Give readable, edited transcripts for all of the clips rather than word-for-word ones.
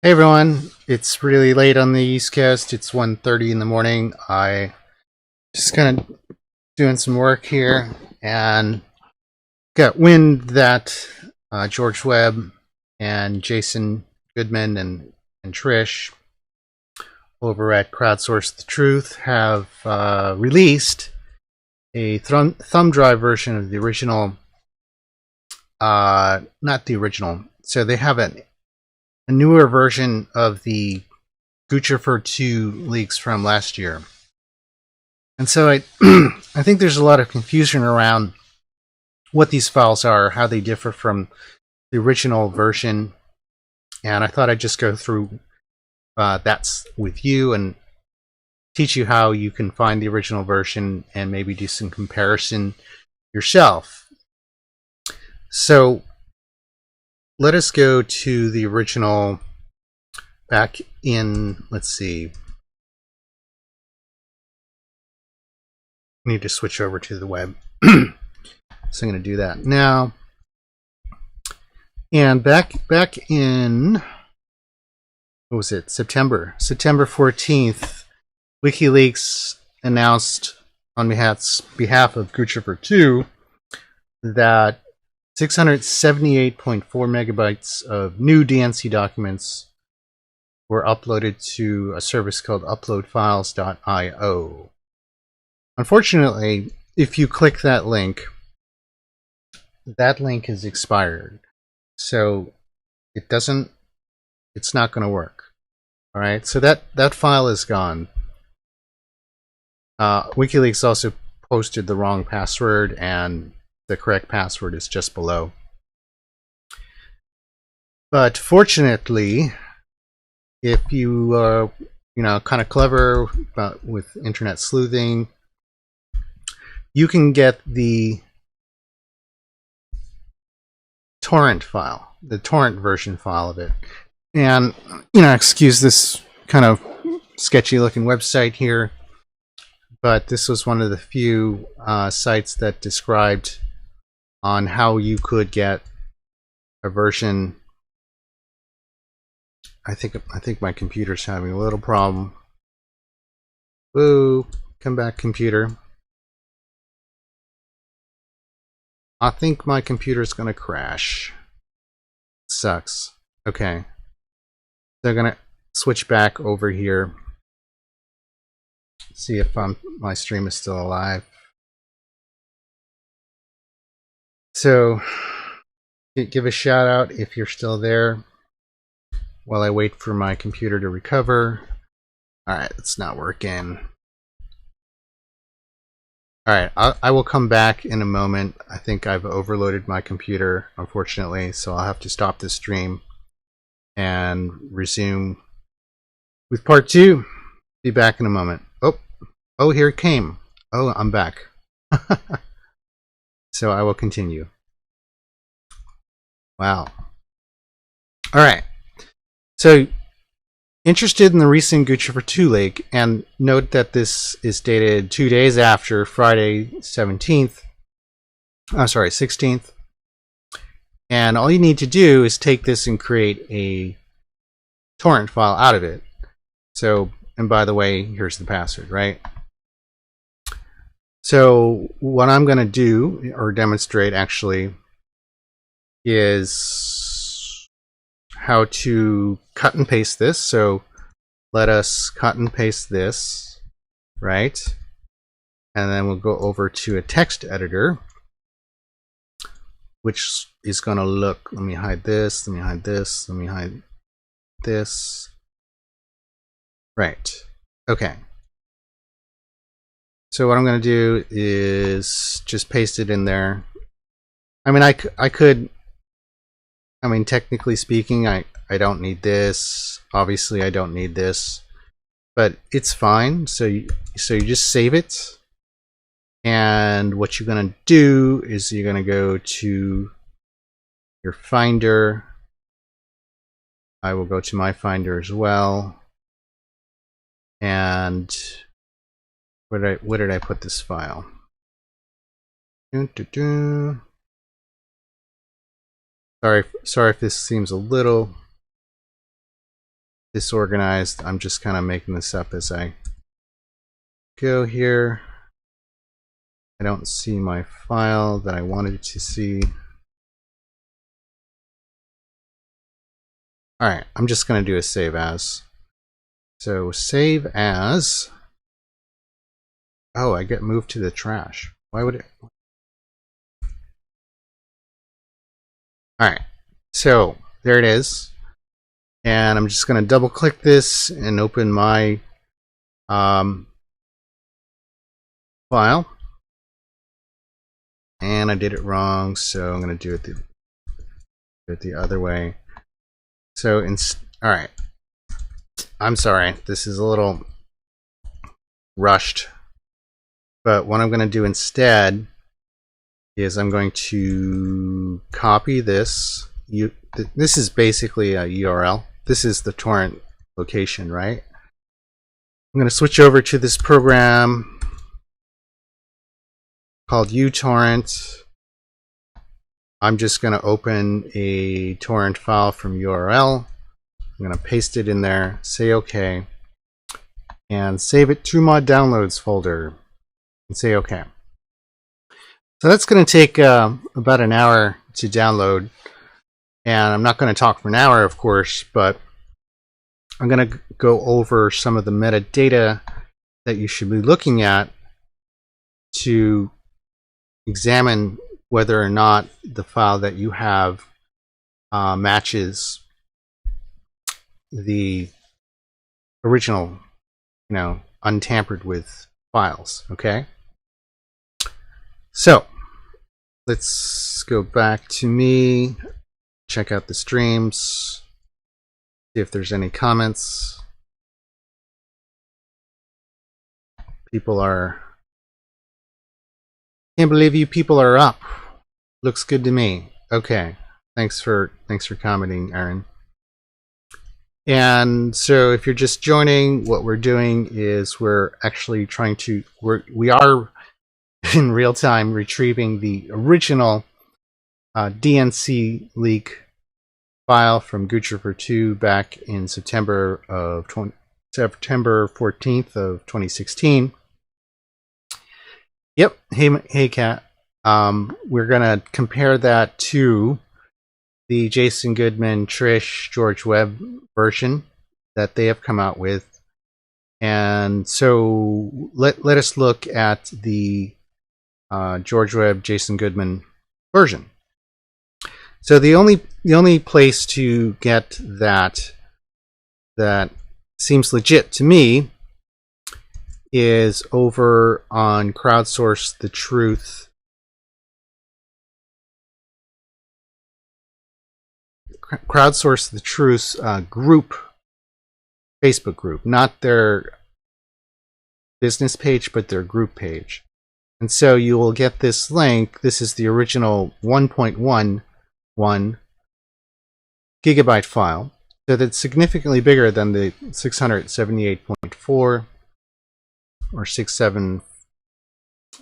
Hey everyone, it's really late on the East Coast. It's 1:30 in the morning. I just kind of doing some work here and got wind that George Webb and Jason Goodman and Trish over at Crowdsource The Truth have released a thumb drive version of the original, not the original. So they have a newer version of the Guccifer 2 leaks from last year. And so I think there's a lot of confusion around what these files are, how they differ from the original version. And I thought I'd just go through that with you and teach you how you can find the original version and maybe do some comparison yourself. So let us go to the original back in, let's see. I need to switch over to the web. So I'm going to do that now. And back in, what was it? September 14th, WikiLeaks announced on behalf of Guccifer 2 that 678.4 megabytes of new DNC documents were uploaded to a service called uploadfiles.io. Unfortunately, if you click that link is expired. So it's not going to work. All right, so that file is gone. WikiLeaks also posted the wrong password, and the correct password is just below. But fortunately, if you are kind of clever with internet sleuthing, you can get the torrent file, the torrent version file of it. And excuse this kind of sketchy looking website here, but this was one of the few sites that described on how you could get a version. I think my computer's having a little problem. Woo, come back, computer. I think my computer's gonna crash. Sucks. Okay. So I'm gonna switch back over here. See if my stream is still alive. So give a shout out if you're still there while I wait for my computer to recover. Alright, it's not working. Alright, I will come back in a moment. I think I've overloaded my computer, unfortunately, so I'll have to stop the stream and resume with part 2. Be back in a moment. Oh, here it came. Oh, I'm back. So I will continue. Wow. Alright. So, interested in the recent Guccifer 2 leak, and note that this is dated 2 days after Friday 16th. And all you need to do is take this and create a torrent file out of it. So, and by the way, here's the password, right? So what I'm going to do, or demonstrate actually, is how to cut and paste this. So let us cut and paste this, right? And then we'll go over to a text editor, which is going to look, let me hide this, let me hide this, let me hide this. Right. Okay. So what I'm going to do is just paste it in there. I mean, I could, I mean, technically speaking, I don't need this. Obviously, I don't need this, but it's fine. So you just save it. And what you're going to do is you're going to go to your Finder. I will go to my Finder as well. And where did I put this file? Sorry if this seems a little disorganized. I'm just kind of making this up as I go here. I don't see my file that I wanted to see. All right, I'm just going to do a save as. So save as. Oh, I get moved to the trash. Why would it? All right, so there it is. And I'm just going to double click this and open my file. And I did it wrong, so I'm going to do it the other way. So, all right. I'm sorry, this is a little rushed. But what I'm going to do instead is I'm going to copy this. This is basically a URL. This is the torrent location, right? I'm going to switch over to this program called uTorrent. I'm just going to open a torrent file from URL. I'm going to paste it in there, say OK, and save it to my downloads folder, and say OK. So that's going to take about an hour to download. And I'm not going to talk for an hour, of course, but I'm going to go over some of the metadata that you should be looking at to examine whether or not the file that you have matches the original, untampered with files. Okay. So let's go back to me. Check out the streams, see if there's any comments. People are, can't believe you people are up. Looks good to me. Okay, thanks for commenting, Aaron. And so if you're just joining, what we're doing is we're actually trying to, we are in real time retrieving the original DNC leak file from Guccifer 2 back in September 14th of 2016. Yep. Hey, Kat. We're gonna compare that to the Jason Goodman, Trish, George Webb version that they have come out with, and so let us look at the George Webb, Jason Goodman version. So the only place to get that seems legit to me is over on Crowdsource The Truth. Crowdsource The Truth's group, Facebook group, not their business page, but their group page. And so you will get this link. This is the original 1.11 gigabyte file. So that's significantly bigger than the 678.4 or 67,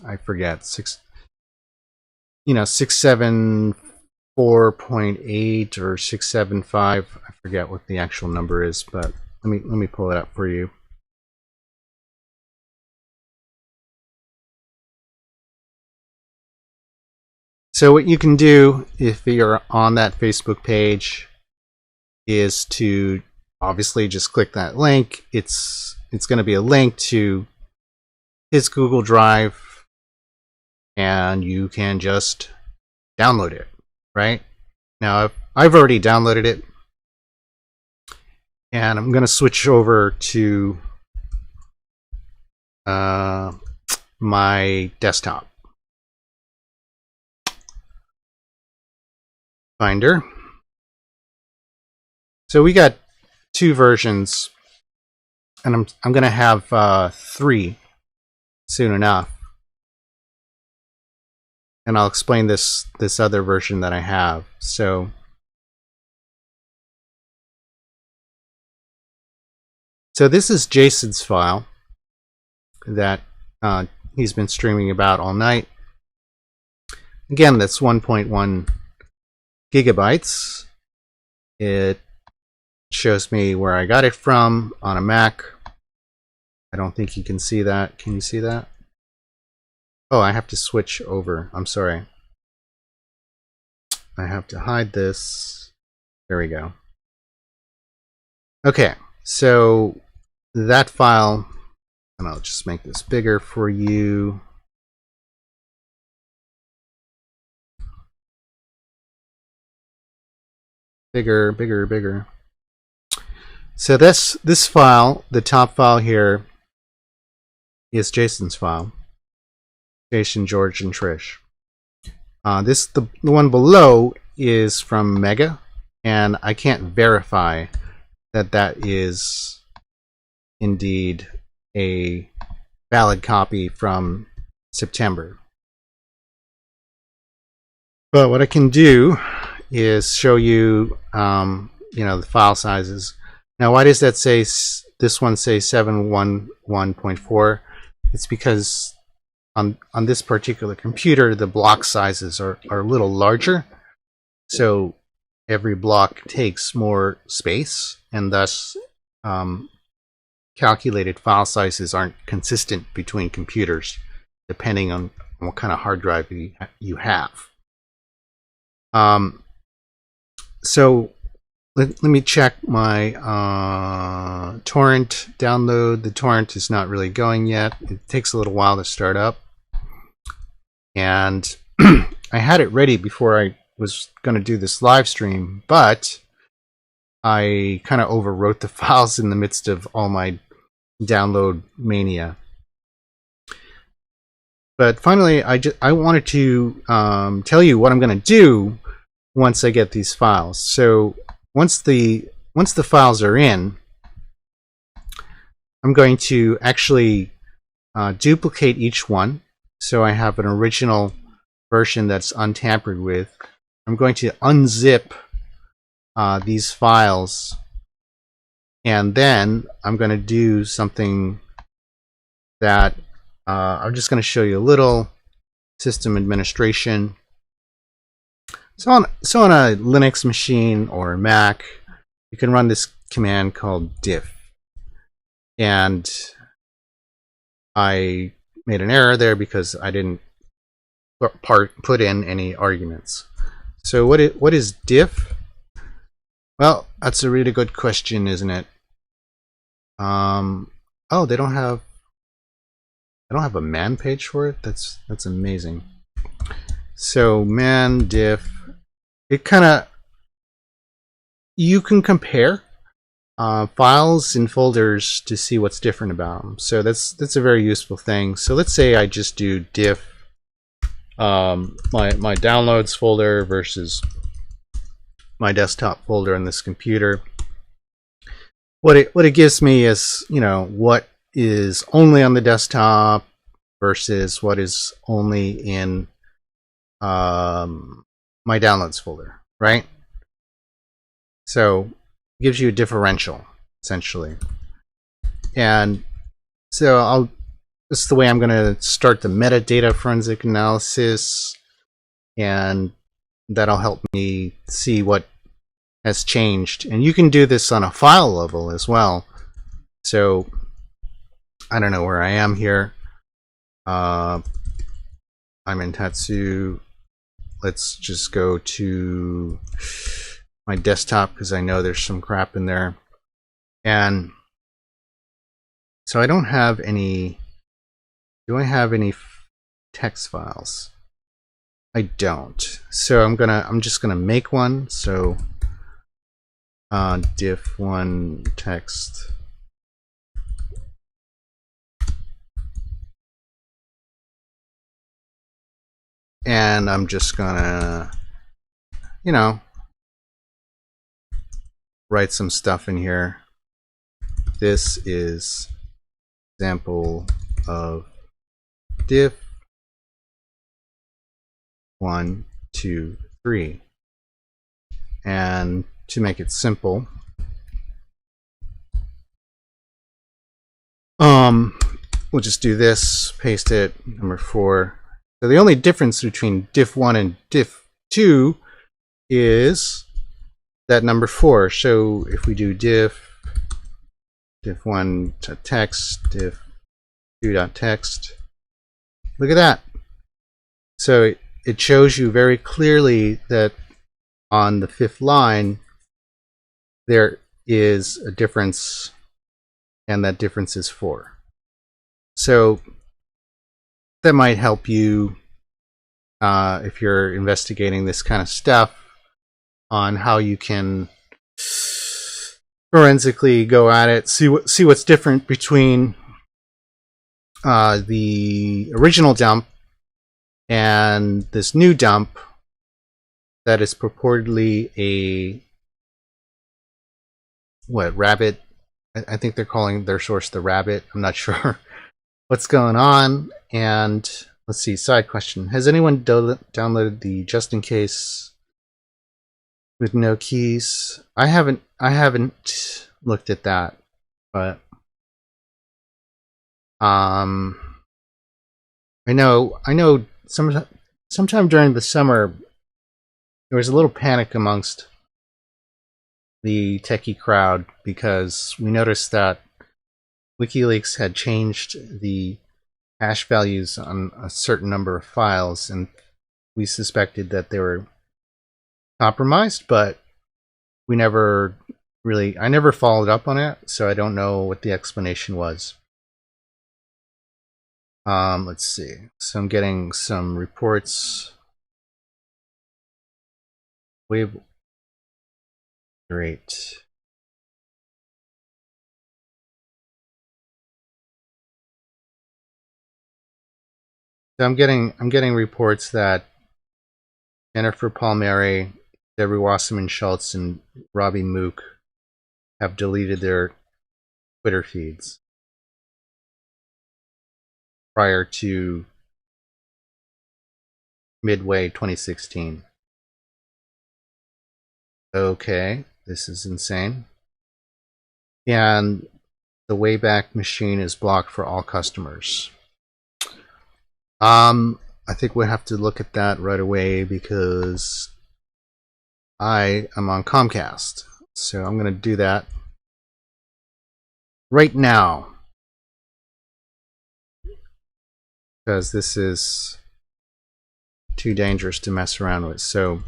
I forget, 674.8 or 675. I forget what the actual number is, but let me pull it up for you. So what you can do if you're on that Facebook page is to obviously just click that link. It's going to be a link to his Google Drive, and you can just download it. Right now, I've already downloaded it, and I'm going to switch over to my desktop. Finder. So we got two versions, and I'm going to have 3 soon enough, and I'll explain this other version that I have. So this is Jason's file that he's been streaming about all night. Again, that's 1.1 gigabytes. It shows me where I got it from on a Mac. I don't think you can see that. Can you see that? Oh, I have to switch over. I'm sorry. I have to hide this. There we go. Okay, so that file, and I'll just make this bigger for you. Bigger, bigger, bigger. So this file, the top file here, is Jason's file. Jason, George, and Trish. The one below is from Mega, and I can't verify that that is indeed a valid copy from September. But what I can do is show you, the file sizes. Now, why does that say this one say 711.4? It's because on this particular computer, the block sizes are a little larger, so every block takes more space, and thus calculated file sizes aren't consistent between computers, depending on what kind of hard drive you have. So let me check my torrent download. The torrent is not really going yet. It takes a little while to start up. And I had it ready before I was going to do this live stream, but I kind of overwrote the files in the midst of all my download mania. But finally, I wanted to tell you what I'm going to do once I get these files. So once the files are in, I'm going to actually duplicate each one, so I have an original version that's untampered with. I'm going to unzip these files, and then I'm going to do something that I'm just going to show you a little system administration. So on a Linux machine or a Mac, you can run this command called diff. And I made an error there because I didn't put in any arguments. So what is diff? Well, that's a really good question, isn't it? Oh, they don't have a man page for it. That's amazing. So man diff, it kind of, you can compare files and folders to see what's different about them. So that's a very useful thing. So let's say I just do diff my downloads folder versus my desktop folder on this computer. What it gives me is, what is only on the desktop versus what is only in my downloads folder, right? So it gives you a differential, essentially. And so this is the way I'm going to start the metadata forensic analysis, and that'll help me see what has changed. And you can do this on a file level as well. So I don't know where I am here. I'm in Tatsu. Let's just go to my desktop because I know there's some crap in there. And so I don't have any. Do I have any text files? I don't. So I'm just gonna make one. So diff1 text. And I'm just gonna, write some stuff in here. This is example of diff 1, 2, 3. And to make it simple, we'll just do this, paste it, number 4. So the only difference between diff 1 and diff 2 is that number 4. So if we do diff1.text, diff2.text, look at that. So it shows you very clearly that on the 5th line there is a difference, and that difference is 4. So that might help you if you're investigating this kind of stuff, on how you can forensically go at it, see what's different between the original dump and this new dump that is purportedly a rabbit. I think they're calling their source the rabbit. I'm not sure what's going on. And let's see, side question: has anyone downloaded the just in case with no keys? I haven't looked at that, but I know sometime during the summer there was a little panic amongst the techie crowd because we noticed that WikiLeaks had changed the hash values on a certain number of files, and we suspected that they were compromised, but I never followed up on it, so I don't know what the explanation was. Let's see. So I'm getting some reports. Great. So I'm getting reports that Jennifer Palmieri, Debbie Wasserman Schultz, and Robbie Mook have deleted their Twitter feeds prior to midway 2016. Okay, this is insane. And the Wayback Machine is blocked for all customers. I think we have to look at that right away because I am on Comcast. So I'm going to do that right now, because this is too dangerous to mess around with. So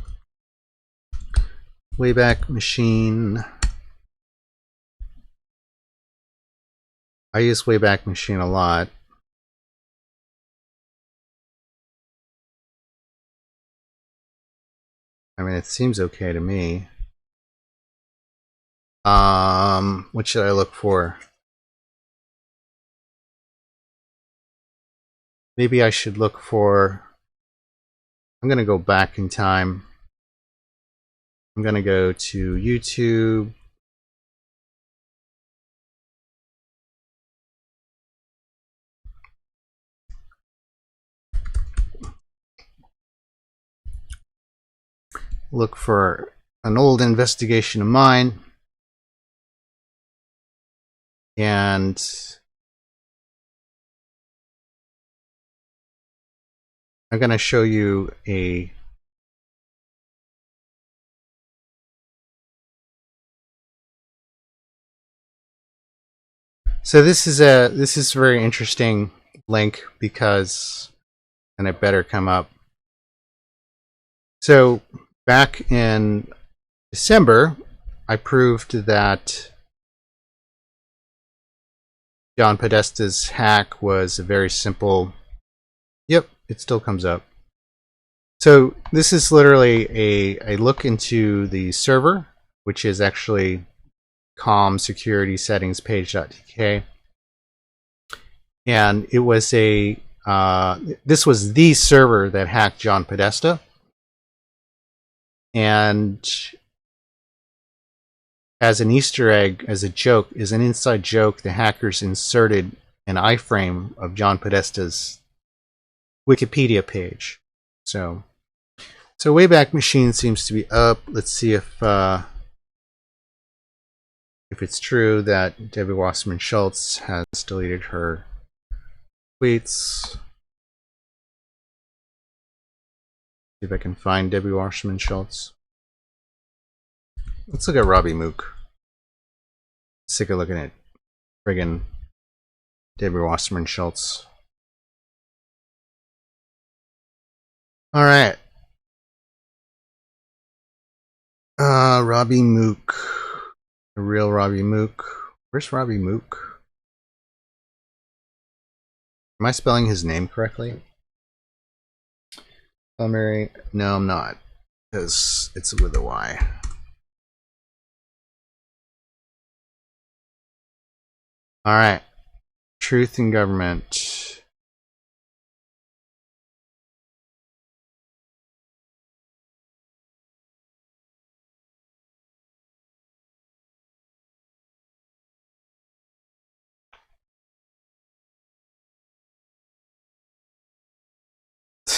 Wayback Machine. I use Wayback Machine a lot. I mean, it seems okay to me. What should I look for? Maybe I should look for... I'm going to go back in time. I'm going to go to YouTube. Look for an old investigation of mine. And I'm going to show you a this is a very interesting link because, and it better come up. So back in December, I proved that John Podesta's hack was a very simple... Yep, it still comes up. So this is literally a look into the server, which is actually com security settings page.tk. And it was this was the server that hacked John Podesta. And as an Easter egg, as a joke, as an inside joke, the hackers inserted an iframe of John Podesta's Wikipedia page. So Wayback Machine seems to be up. Let's see if it's true that Debbie Wasserman Schultz has deleted her tweets. See if I can find Debbie Wasserman Schultz. Let's look at Robbie Mook. Sick of looking at friggin' David Wasserman Schultz. All right. Robbie Mook. The real Robbie Mook. Where's Robbie Mook? Am I spelling his name correctly? Primary? No, I'm not. Because it's with a Y. All right. Truth in Government.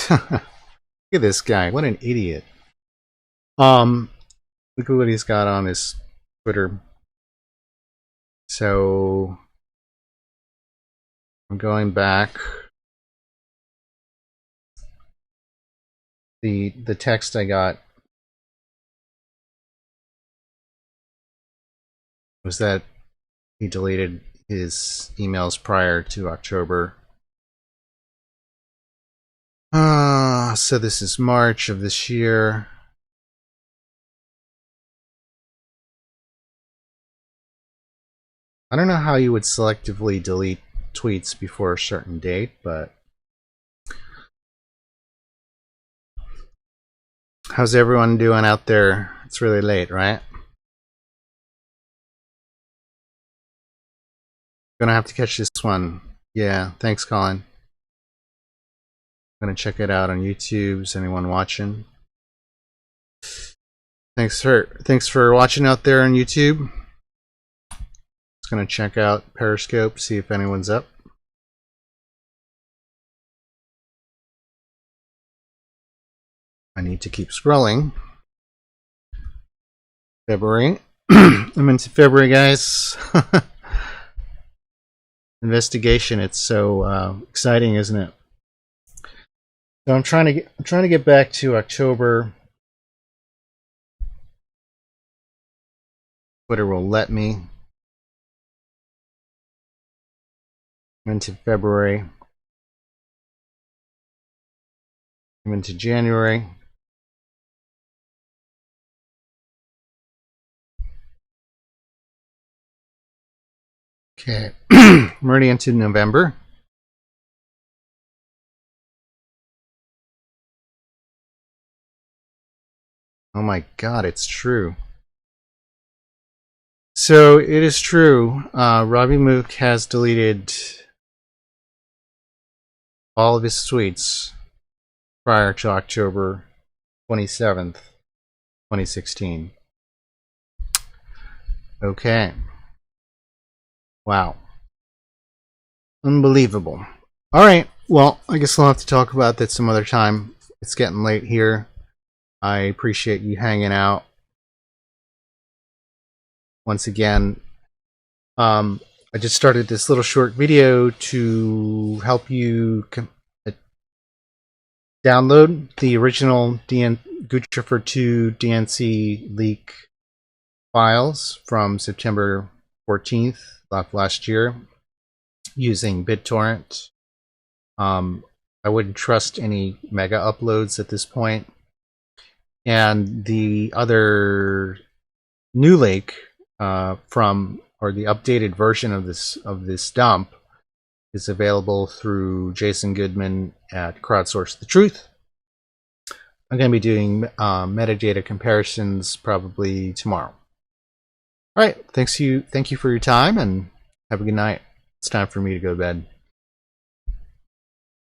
Look at this guy. What an idiot. Look at what he's got on his Twitter. So I'm going back. The text I got was that he deleted his emails prior to October. So this is March of this year. I don't know how you would selectively delete tweets before a certain date, but how's everyone doing out there? It's really late, right? Gonna have to catch this one. Yeah, thanks, Colin. I'm gonna check it out on YouTube. Is anyone watching? Thanks for watching out there on YouTube. Just gonna check out Periscope, see if anyone's up. I need to keep scrolling. February. I'm into February, guys. Investigation. It's so exciting, isn't it? So I'm trying to get back to October. Twitter will let me. I'm into February. I'm into January. Okay. I'm already into November. Oh my God, it's true. So it is true. Robbie Mook has deleted all of his tweets prior to October 27th, 2016. Okay. Wow. Unbelievable. All right. Well, I guess I'll have to talk about that some other time. It's getting late here. I appreciate you hanging out. Once again, I just started this little short video to help you download the original Guccifer 2 DNC leak files from September 14th of last year using BitTorrent. I wouldn't trust any mega uploads at this point. And the other new leak the updated version of this dump is available through Jason Goodman at Crowdsource The Truth. I'm going to be doing metadata comparisons probably tomorrow. All right, thank you for your time, and have a good night. It's time for me to go to bed.